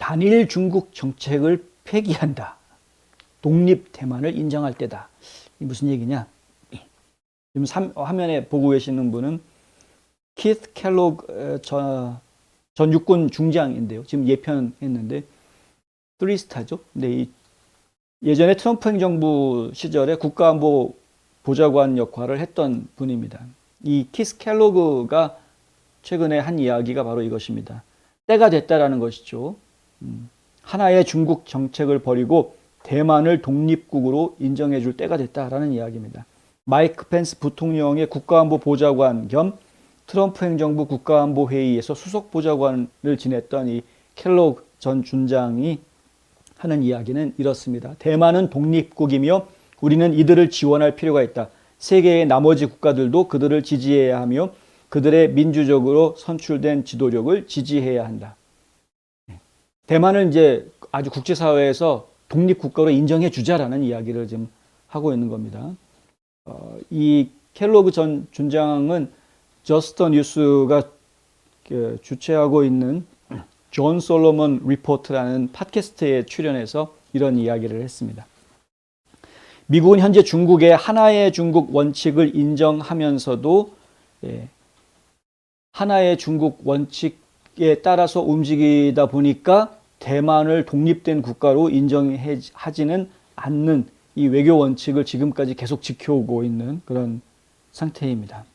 단일 중국 정책을 폐기한다. 독립 대만을 인정할 때다. 이 무슨 얘기냐? 지금 화면에 보고 계시는 분은 키스 켈로그 전 육군 중장인데요. 지금 예편했는데 3스타죠. 근데 예전에 트럼프 행정부 시절에 국가안보 보좌관 역할을 했던 분입니다. 이 키스 켈로그가 최근에 한 이야기가 바로 이것입니다. 때가 됐다라는 것이죠. 하나의 중국 정책을 버리고 대만을 독립국으로 인정해 줄 때가 됐다라는 이야기입니다. 마이크 펜스 부통령의 국가안보 보좌관 겸 트럼프 행정부 국가안보회의에서 수석 보좌관을 지냈던 이 켈로그 전 준장이 하는 이야기는 이렇습니다. 대만은 독립국이며 우리는 이들을 지원할 필요가 있다. 세계의 나머지 국가들도 그들을 지지해야 하며 그들의 민주적으로 선출된 지도력을 지지해야 한다. 대만을 이제 아주 국제사회에서 독립국가로 인정해 주자라는 이야기를 지금 하고 있는 겁니다. 이 켈로그 전 준장은 저스터 뉴스가 주최하고 있는 존 솔로몬 리포트라는 팟캐스트에 출연해서 이런 이야기를 했습니다. 미국은 현재 중국의 하나의 중국 원칙을 인정하면서도 하나의 중국 원칙에 따라서 움직이다 보니까 대만을 독립된 국가로 인정하지는 않는 이 외교 원칙을 지금까지 계속 지켜오고 있는 그런 상태입니다.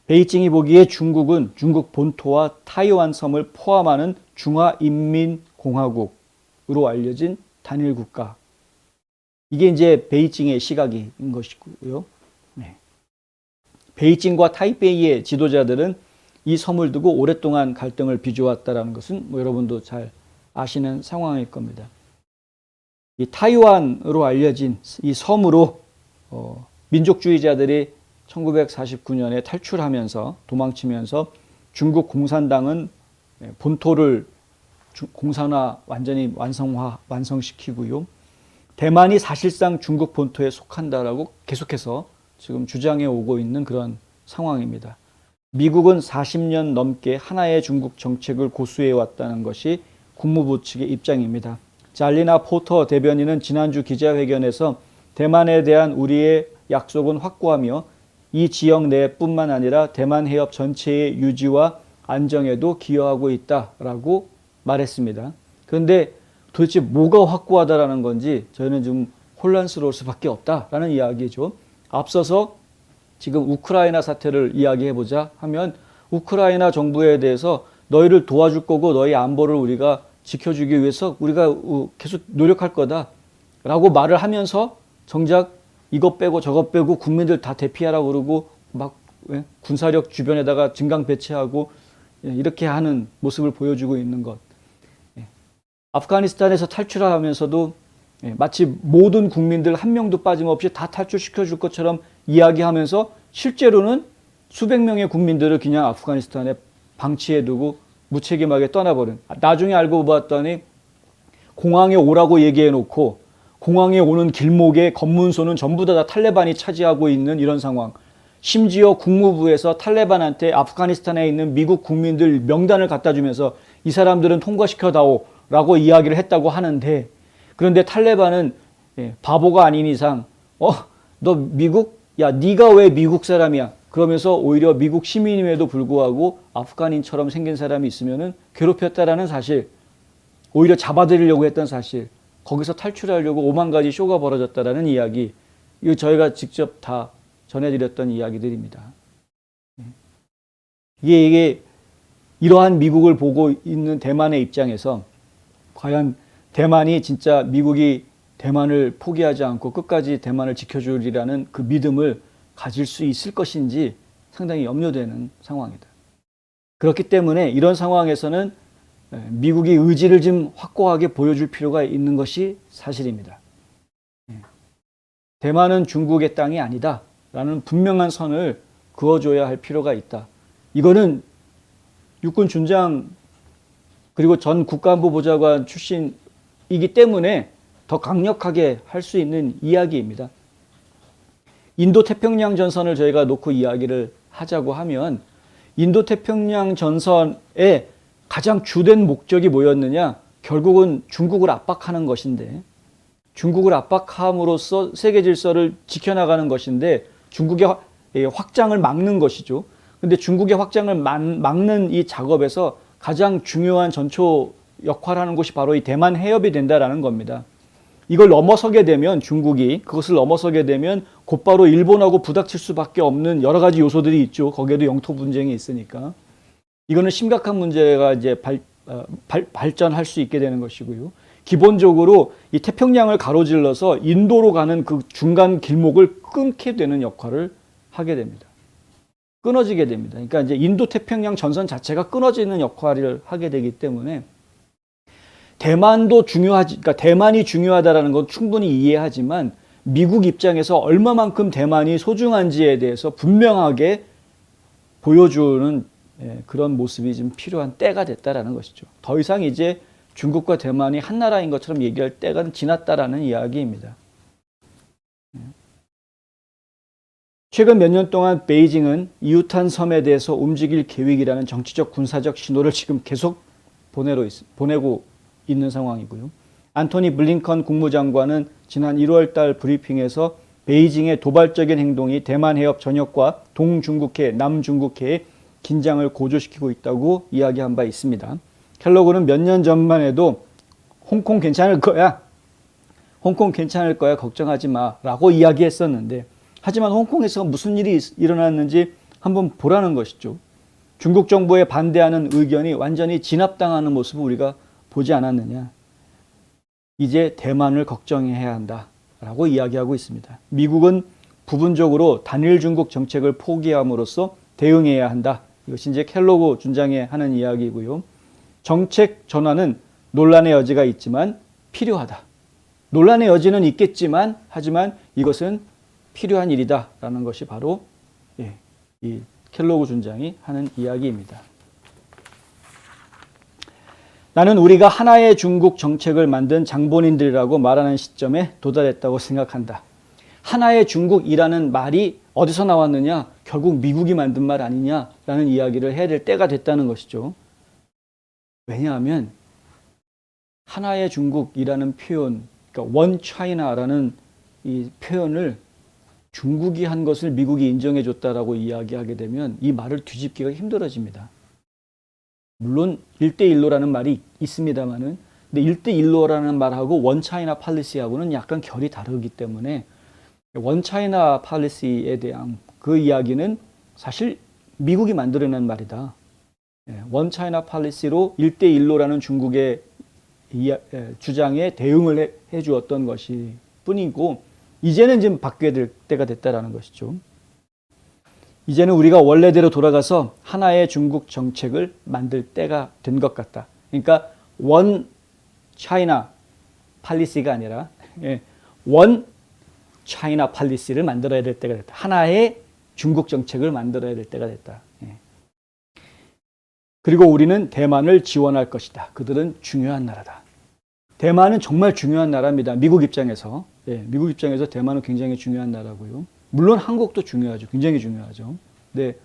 베이징이 보기에 중국은 중국 본토와 타이완 섬을 포함하는 중화인민공화국으로 알려진 단일 국가. 이게 이제 베이징의 시각인 것이고요. 네. 베이징과 타이베이의 지도자들은 이 섬을 두고 오랫동안 갈등을 빚어왔다는 것은 여러분도 잘 아시는 상황일 겁니다. 이 타이완으로 알려진 이 섬으로 민족주의자들이 1949년에 탈출하면서 도망치면서 중국 공산당은 본토를 공산화 완전히 완성시키고요. 대만이 사실상 중국 본토에 속한다라고 계속해서 지금 주장해 오고 있는 그런 상황입니다. 미국은 40년 넘게 하나의 중국 정책을 고수해 왔다는 것이 국무부 측의 입장입니다. 잘리나 포터 대변인은 지난주 기자회견에서 대만에 대한 우리의 약속은 확고하며 이 지역 내뿐만 아니라 대만 해협 전체의 유지와 안정에도 기여하고 있다라고 말했습니다. 그런데 도대체 뭐가 확고하다라는 건지 저희는 좀 혼란스러울 수밖에 없다라는 이야기죠. 앞서서 지금 우크라이나 사태를 이야기해보자 하면 우크라이나 정부에 대해서 너희를 도와줄 거고 너희 안보를 우리가 지켜주기 위해서 우리가 계속 노력할 거다라고 말을 하면서 정작 이것 빼고 저것 빼고 국민들 다 대피하라고 그러고 막 군사력 주변에다가 증강 배치하고 이렇게 하는 모습을 보여주고 있는 것. 아프가니스탄에서 탈출하면서도 마치 모든 국민들 한 명도 빠짐없이 다 탈출시켜 줄 것처럼 이야기하면서 실제로는 수백 명의 국민들을 그냥 아프가니스탄에 방치해두고 무책임하게 떠나버린. 나중에 알고 봤더니 공항에 오라고 얘기해놓고 공항에 오는 길목에 검문소는 전부 다 탈레반이 차지하고 있는 이런 상황. 심지어 국무부에서 탈레반한테 아프가니스탄에 있는 미국 국민들 명단을 갖다 주면서 이 사람들은 통과시켜다오 라고 이야기를 했다고 하는데, 그런데 탈레반은 바보가 아닌 이상 너 미국? 야 네가 왜 미국 사람이야? 그러면서 오히려 미국 시민임에도 불구하고 아프간인처럼 생긴 사람이 있으면은 괴롭혔다라는 사실, 오히려 잡아들이려고 했던 사실, 거기서 탈출하려고 오만 가지 쇼가 벌어졌다라는 이야기, 이거 저희가 직접 다 전해드렸던 이야기들입니다. 이게 이러한 미국을 보고 있는 대만의 입장에서 과연 대만이 진짜 미국이 대만을 포기하지 않고 끝까지 대만을 지켜주리라는 그 믿음을 가질 수 있을 것인지 상당히 염려되는 상황이다. 그렇기 때문에 이런 상황에서는 미국이 의지를 좀 확고하게 보여줄 필요가 있는 것이 사실입니다. 대만은 중국의 땅이 아니다 라는 분명한 선을 그어줘야 할 필요가 있다. 이거는 육군 준장 그리고 전 국가안보 보좌관 출신이기 때문에 더 강력하게 할 수 있는 이야기입니다. 인도태평양 전선을 저희가 놓고 이야기를 하자고 하면 인도태평양 전선의 가장 주된 목적이 뭐였느냐? 결국은 중국을 압박하는 것인데, 중국을 압박함으로써 세계 질서를 지켜나가는 것인데 중국의 확장을 막는 것이죠. 근데 중국의 확장을 막는 이 작업에서 가장 중요한 전초 역할을 하는 곳이 바로 이 대만 해협이 된다라는 겁니다. 이걸 넘어서게 되면 중국이 그것을 넘어서게 되면 곧바로 일본하고 부닥칠 수밖에 없는 여러 가지 요소들이 있죠. 거기에도 영토 분쟁이 있으니까. 이거는 심각한 문제가 이제 발전할 수 있게 되는 것이고요. 기본적으로 이 태평양을 가로질러서 인도로 가는 그 중간 길목을 끊게 되는 역할을 하게 됩니다. 끊어지게 됩니다. 그러니까 이제 인도 태평양 전선 자체가 끊어지는 역할을 하게 되기 때문에 대만도 중요하지, 그러니까 대만이 중요하다라는 건 충분히 이해하지만 미국 입장에서 얼마만큼 대만이 소중한지에 대해서 분명하게 보여주는 그런 모습이 좀 필요한 때가 됐다라는 것이죠. 더 이상 이제 중국과 대만이 한 나라인 것처럼 얘기할 때가 지났다라는 이야기입니다. 최근 몇 년 동안 베이징은 이웃한 섬에 대해서 움직일 계획이라는 정치적 군사적 신호를 지금 계속 보내고 있는 상황이고요. 안토니 블링컨 국무장관은 지난 1월 달 브리핑에서 베이징의 도발적인 행동이 대만 해협 전역과 동중국해, 남중국해의 긴장을 고조시키고 있다고 이야기한 바 있습니다. 켈로그는 몇 년 전만 해도 홍콩 괜찮을 거야. 홍콩 괜찮을 거야. 걱정하지 마. 라고 이야기했었는데 하지만 홍콩에서 무슨 일이 일어났는지 한번 보라는 것이죠. 중국 정부에 반대하는 의견이 완전히 진압당하는 모습을 우리가 보지 않았느냐. 이제 대만을 걱정해야 한다라고 이야기하고 있습니다. 미국은 부분적으로 단일 중국 정책을 포기함으로써 대응해야 한다. 이것이 이제 켈로그 준장이 하는 이야기이고요. 정책 전환은 논란의 여지가 있지만 필요하다. 논란의 여지는 있겠지만 하지만 이것은 필요한 일이다라는 것이 바로 이 켈로그 준장이 하는 이야기입니다. 나는 우리가 하나의 중국 정책을 만든 장본인들이라고 말하는 시점에 도달했다고 생각한다. 하나의 중국이라는 말이 어디서 나왔느냐? 결국 미국이 만든 말 아니냐라는 이야기를 해야 될 때가 됐다는 것이죠. 왜냐하면 하나의 중국이라는 표현, 그러니까 원 차이나라는 이 표현을 중국이 한 것을 미국이 인정해 줬다라고 이야기하게 되면 이 말을 뒤집기가 힘들어집니다. 물론 1대1로라는 말이 있습니다만은 근데 1대1로라는 말하고 원 차이나 팔리시하고는 약간 결이 다르기 때문에 원 차이나 팔리시에 대한 그 이야기는 사실 미국이 만들어낸 말이다. 원 차이나 팔리시로 1대1로라는 중국의 주장에 대응을 해 주었던 것이 뿐이고 이제는 지금 바뀌어야 될 때가 됐다라는 것이죠. 이제는 우리가 원래대로 돌아가서 하나의 중국 정책을 만들 때가 된 것 같다. 그러니까 원 차이나 팔리시가 아니라 원 차이나 팔리시를 만들어야 될 때가 됐다. 하나의 중국 정책을 만들어야 될 때가 됐다. 그리고 우리는 대만을 지원할 것이다. 그들은 중요한 나라다. 대만은 정말 중요한 나라입니다. 미국 입장에서. 미국 입장에서 대만은 굉장히 중요한 나라고요. 물론 한국도 중요하죠. 굉장히 중요하죠. 근데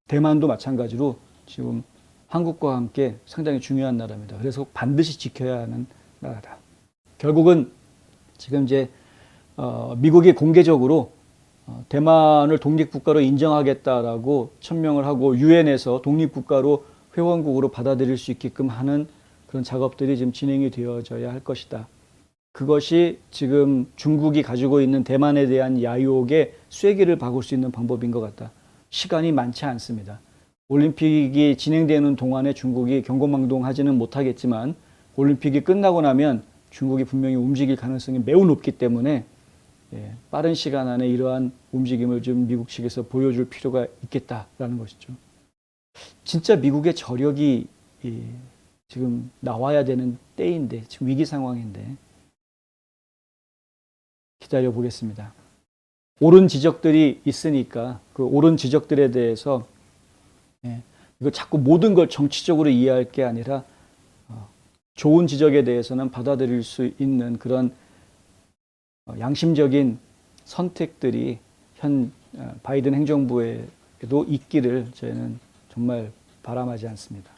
대만도 마찬가지로 지금 한국과 함께 상당히 중요한 나라입니다. 그래서 반드시 지켜야 하는 나라다. 결국은 지금 이제 미국이 공개적으로 대만을 독립국가로 인정하겠다라고 천명을 하고 유엔에서 독립국가로 회원국으로 받아들일 수 있게끔 하는 그런 작업들이 지금 진행이 되어져야 할 것이다. 그것이 지금 중국이 가지고 있는 대만에 대한 야유옥의 쐐기를 박을 수 있는 방법인 것 같다. 시간이 많지 않습니다. 올림픽이 진행되는 동안에 중국이 경고망동하지는 못하겠지만 올림픽이 끝나고 나면 중국이 분명히 움직일 가능성이 매우 높기 때문에 빠른 시간 안에 이러한 움직임을 좀 미국 측에서 보여줄 필요가 있겠다라는 것이죠. 진짜 미국의 저력이 지금 나와야 되는 때인데 지금 위기 상황인데 기다려 보겠습니다. 옳은 지적들이 있으니까 그 옳은 지적들에 대해서 이거 자꾸 모든 걸 정치적으로 이해할 게 아니라 좋은 지적에 대해서는 받아들일 수 있는 그런 양심적인 선택들이 현 바이든 행정부에도 있기를 저희는 정말 바람하지 않습니다.